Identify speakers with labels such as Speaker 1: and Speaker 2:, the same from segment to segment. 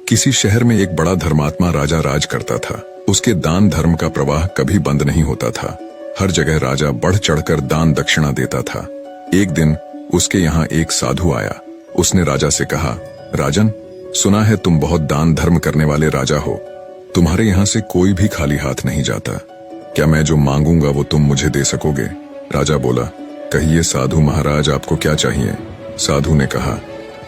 Speaker 1: किसी शहर में एक बड़ा धर्मात्मा राजा राज करता था। उसके दान धर्म का प्रवाह कभी बंद नहीं होता था। हर जगह राजा बढ़ चढ़कर दान दक्षिणा देता था। एक दिन उसके यहाँ एक साधु आया। उसने राजा से कहा, राजन, सुना है तुम बहुत दान धर्म करने वाले राजा हो। तुम्हारे यहाँ से कोई भी खाली हाथ नहीं जाता। क्या मैं जो मांगूंगा वो तुम मुझे दे सकोगे? राजा बोला, कहिए साधु महाराज, आपको क्या चाहिए? साधु ने कहा,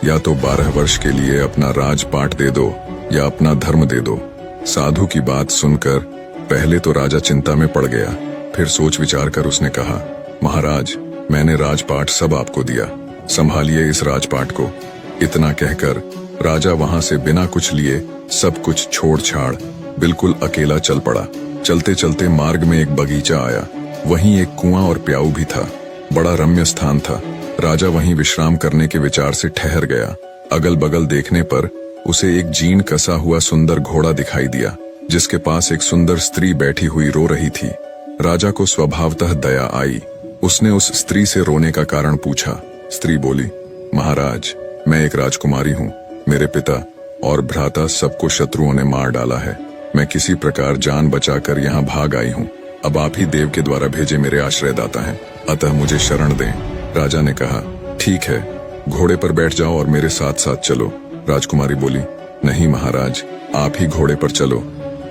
Speaker 1: या तो 12 वर्ष के लिए अपना राजपाट दे दो या अपना धर्म दे दो। साधु की बात सुनकर पहले तो राजा चिंता में पड़ गया, फिर सोच विचार कर उसने कहा, महाराज, मैंने राजपाट सब आपको दिया, संभालिए इस राजपाट को। इतना कहकर राजा वहां से बिना कुछ लिए सब कुछ छोड़ छाड़ बिल्कुल अकेला चल पड़ा। चलते चलते मार्ग में एक बगीचा आया। वहीं एक कुआं और प्याऊ भी था। बड़ा रम्य स्थान था। राजा वहीं विश्राम करने के विचार से ठहर गया। अगल बगल देखने पर उसे एक जीर्ण कसा हुआ सुंदर घोड़ा दिखाई दिया, जिसके पास एक सुंदर स्त्री बैठी हुई रो रही थी। राजा को स्वभावतः दया आई। उसने उस स्त्री से रोने का कारण पूछा। स्त्री बोली, महाराज, मैं एक राजकुमारी हूँ। मेरे पिता और भ्राता सबको शत्रुओं ने मार डाला है। मैं किसी प्रकार जान बचाकर यहाँ भाग आई हूँ। अब आप ही देव के द्वारा भेजे मेरे आश्रयदाता हैं, अतः मुझे शरण दें। राजा ने कहा, ठीक है, घोड़े पर बैठ जाओ और मेरे साथ साथ चलो। राजकुमारी बोली, नहीं महाराज, आप ही घोड़े पर चलो।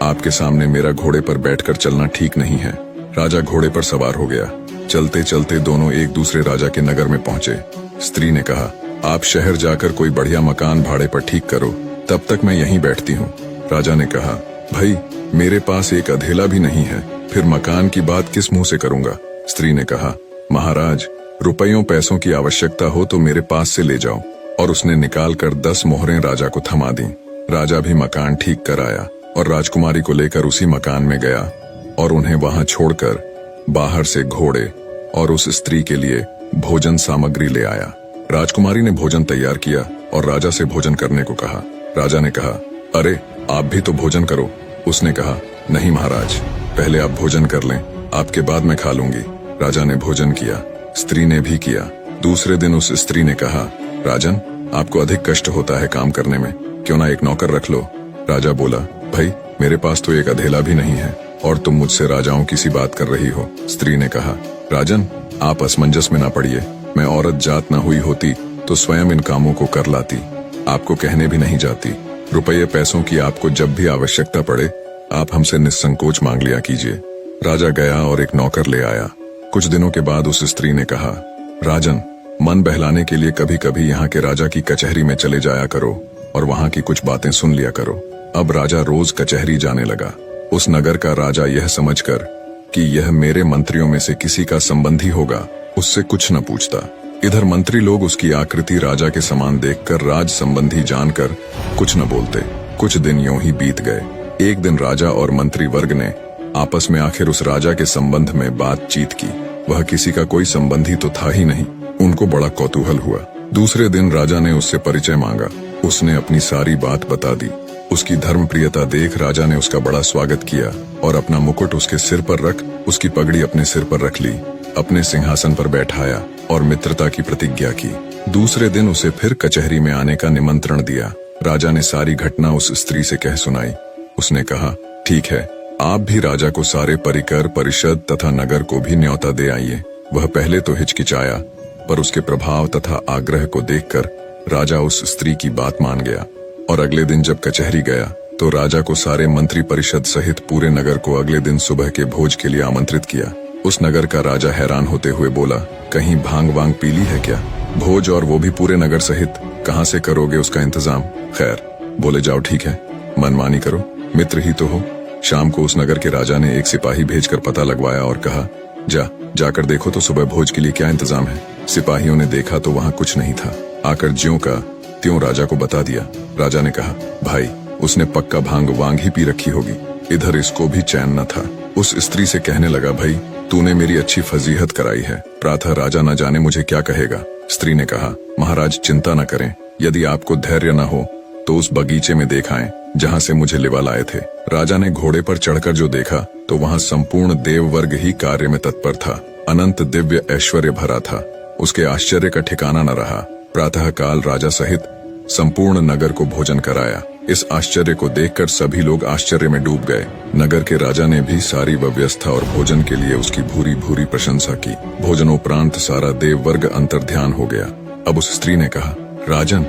Speaker 1: आपके सामने मेरा घोड़े पर बैठकर चलना ठीक नहीं है। राजा घोड़े पर सवार हो गया। चलते चलते दोनों एक दूसरे राजा के नगर में पहुंचे। स्त्री ने कहा, आप शहर जाकर कोई बढ़िया मकान भाड़े पर ठीक करो, तब तक मैं यहीं बैठती हूँ। राजा ने कहा, भाई, मेरे पास एक अधेला भी नहीं है, फिर मकान की बात किस मुंह से करूंगा? स्त्री ने कहा, महाराज, रुपयों पैसों की आवश्यकता हो तो मेरे पास से ले जाओ। और उसने निकाल कर 10 मोहरें राजा को थमा दी। राजा भी मकान ठीक कर आया और राजकुमारी को लेकर उसी मकान में गया और उन्हें वहां छोड़कर बाहर से घोड़े और उस स्त्री के लिए भोजन सामग्री ले आया। राजकुमारी ने भोजन तैयार किया और राजा से भोजन करने को कहा। राजा ने कहा, अरे, आप भी तो भोजन करो। उसने कहा, नहीं महाराज, पहले आप भोजन कर लें, आपके बाद मैं खा लूंगी। राजा ने भोजन किया, स्त्री ने भी किया। दूसरे दिन उस स्त्री ने कहा, राजन, आपको अधिक कष्ट होता है काम करने में, क्यों ना एक नौकर रख लो? राजा बोला, भाई, मेरे पास तो एक अधेला भी नहीं है और तुम मुझसे राजाओं की सी बात कर रही हो। स्त्री ने कहा, राजन, आप असमंजस में ना पड़िए। मैं औरत जात न हुई होती तो स्वयं इन कामों को कर लाती, आपको कहने भी नहीं जाती। रुपये पैसों की आपको जब भी आवश्यकता पड़े, आप हमसे निस्संकोच मांग लिया कीजिए। राजा गया और एक नौकर ले आया। कुछ दिनों के बाद उस स्त्री ने कहा, राजन, मन बहलाने के लिए कभी कभी यहाँ के राजा की कचहरी में चले जाया करो और वहाँ की कुछ बातें सुन लिया करो। अब राजा रोज कचहरी जाने लगा। उस नगर का राजा यह समझकर कि यह मेरे मंत्रियों में से किसी का संबंधी होगा, उससे कुछ न पूछता। इधर मंत्री लोग उसकी आकृति राजा के समान देखकर राज संबंधी जानकर कुछ न बोलते। कुछ दिन यूं ही बीत गए। एक दिन राजा और मंत्री वर्ग ने आपस में आखिर उस राजा के संबंध में बातचीत की। वह किसी का कोई संबंधी तो था ही नहीं। उनको बड़ा कौतूहल हुआ। दूसरे दिन राजा ने उससे परिचय मांगा। उसने अपनी सारी बात बता दी। उसकी धर्मप्रियता देख राजा ने उसका बड़ा स्वागत किया और अपना मुकुट उसके सिर पर रख उसकी पगड़ी अपने सिर पर रख ली, अपने सिंहासन पर बैठाया और मित्रता की प्रतिज्ञा की। दूसरे दिन उसे फिर कचहरी में आने का निमंत्रण दिया। राजा ने सारी घटना उस स्त्री से कह सुनाई। उसने कहा, ठीक है, आप भी राजा को सारे परिकर, परिषद तथा नगर को भी न्योता दे आइए। वह पहले तो हिचकिचाया, पर उसके प्रभाव तथा आग्रह को देखकर राजा उस स्त्री की बात मान गया और अगले दिन जब कचहरी गया तो राजा को सारे मंत्री परिषद सहित पूरे नगर को अगले दिन सुबह के भोज के लिए आमंत्रित किया। उस नगर का राजा हैरान होते हुए बोला, कहीं भांग वांग पी ली है क्या? भोज और वो भी पूरे नगर सहित, कहाँ से करोगे उसका इंतजाम? खैर, बोले, जाओ ठीक है, मनमानी करो, मित्र ही तो हो। शाम को उस नगर के राजा ने एक सिपाही भेजकर पता लगवाया और कहा, जाकर देखो तो सुबह भोज के लिए क्या इंतजाम है। सिपाहियों ने देखा तो वहाँ कुछ नहीं था। आकर ज्यों का त्यों राजा को बता दिया। राजा ने कहा, भाई, उसने पक्का भांग वांग ही पी रखी होगी, इधर इसको भी चैन न था। उस स्त्री से कहने लगा, भाई, तूने मेरी अच्छी फजीहत कराई है, प्रातः राजा न जाने मुझे क्या कहेगा। स्त्री ने कहा, महाराज चिंता न करें, यदि आपको धैर्य न हो तो उस बगीचे में देख आएं जहाँ से मुझे लिवा लाए थे। राजा ने घोड़े पर चढ़कर जो देखा तो वहाँ संपूर्ण देव वर्ग ही कार्य में तत्पर था। अनंत दिव्य ऐश्वर्य भरा था। उसके आश्चर्य का ठिकाना न रहा। प्रातः काल राजा सहित संपूर्ण नगर को भोजन कराया। इस आश्चर्य को देखकर सभी लोग आश्चर्य में डूब गए। नगर के राजा ने भी सारी व्यवस्था और भोजन के लिए उसकी भूरी भूरी प्रशंसा की। भोजनोपरांत सारा देववर्ग अंतर्ध्यान हो गया। अब उस स्त्री ने कहा, राजन,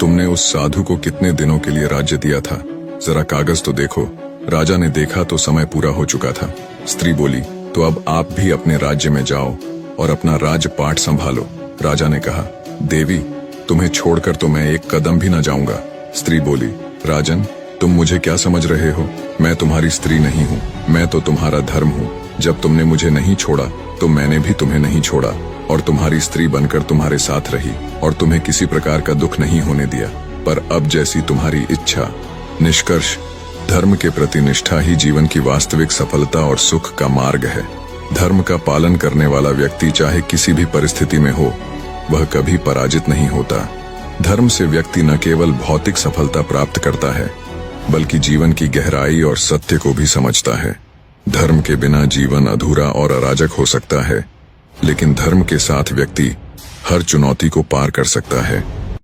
Speaker 1: तुमने उस साधु को कितने दिनों के लिए राज्य दिया था? जरा कागज तो देखो। राजा ने देखा तो समय पूरा हो चुका था। स्त्री बोली, तो अब आप भी अपने राज्य में जाओ और अपना राजपाट संभालो। राजा ने कहा, देवी, तुम्हें छोड़कर तो मैं एक कदम भी न जाऊंगा। स्त्री बोली, राजन, तुम मुझे क्या समझ रहे हो? मैं तुम्हारी स्त्री नहीं हूँ, मैं तो तुम्हारा धर्म हूँ। जब तुमने मुझे नहीं छोड़ा तो मैंने भी तुम्हें नहीं छोड़ा और तुम्हारी स्त्री बनकर तुम्हारे साथ रही और तुम्हें किसी प्रकार का दुख नहीं होने दिया। पर अब जैसी तुम्हारी इच्छा। निष्कर्ष, धर्म के प्रति निष्ठा ही जीवन की वास्तविक सफलता और सुख का मार्ग है। धर्म का पालन करने वाला व्यक्ति चाहे किसी भी परिस्थिति में हो, वह कभी पराजित नहीं होता। धर्म से व्यक्ति न केवल भौतिक सफलता प्राप्त करता है, बल्कि जीवन की गहराई और सत्य को भी समझता है। धर्म के बिना जीवन अधूरा और अराजक हो सकता है, लेकिन धर्म के साथ व्यक्ति हर चुनौती को पार कर सकता है।